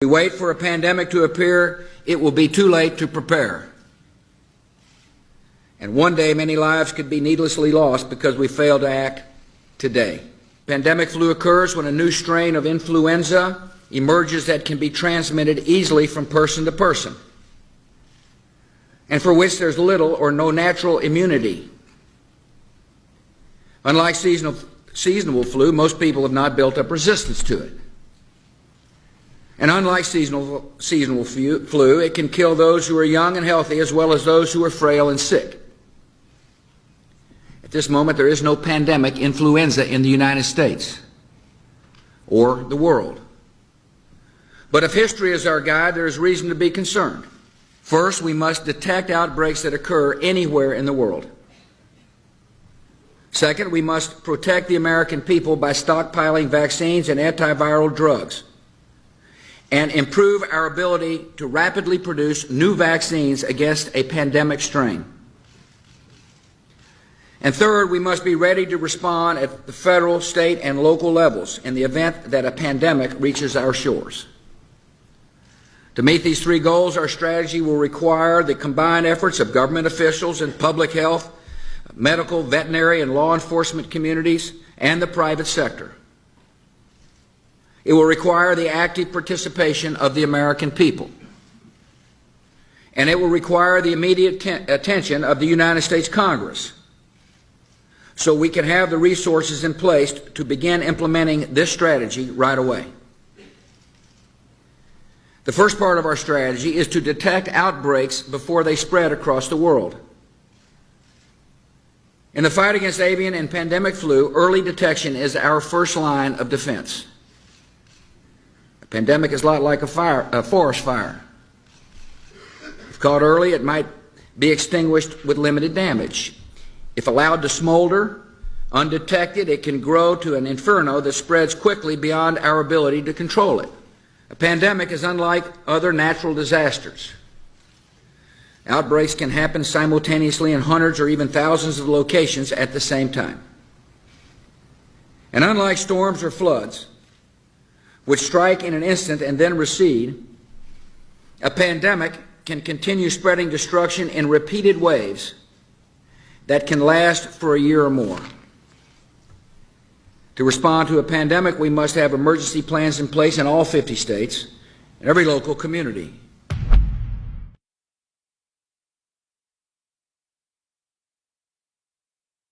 We wait for a pandemic to appear, it will be too late to prepare. And one day many lives could be needlessly lost because we fail to act today. Pandemic flu occurs when a new strain of influenza emerges that can be transmitted easily from person to person, and for which there's little or no natural immunity. Unlike seasonal flu, most people have not built up resistance to it. And unlike seasonal flu, it can kill those who are young and healthy as well as those who are frail and sick. At this moment, there is no pandemic influenza in the United States or the world. But if history is our guide, there is reason to be concerned. First, we must detect outbreaks that occur anywhere in the world. Second, we must protect the American people by stockpiling vaccines and antiviral drugs, and improve our ability to rapidly produce new vaccines against a pandemic strain. And third, we must be ready to respond at the federal, state, and local levels in the event that a pandemic reaches our shores. To meet these three goals, our strategy will require the combined efforts of government officials and public health, medical, veterinary, and law enforcement communities, and the private sector. It will require the active participation of the American people. And it will require the immediate attention of the United States Congress, so we can have the resources in place to begin implementing this strategy right away. The first part of our strategy is to detect outbreaks before they spread across the world. In the fight against avian and pandemic flu, early detection is our first line of defense. A pandemic is a lot like a forest fire. If caught early, it might be extinguished with limited damage. If allowed to smolder, undetected, it can grow to an inferno that spreads quickly beyond our ability to control it. A pandemic is unlike other natural disasters. Outbreaks can happen simultaneously in hundreds or even thousands of locations at the same time. And unlike storms or floods, which strike in an instant and then recede, a pandemic can continue spreading destruction in repeated waves that can last for a year or more. To respond to a pandemic, we must have emergency plans in place in all 50 states and every local community.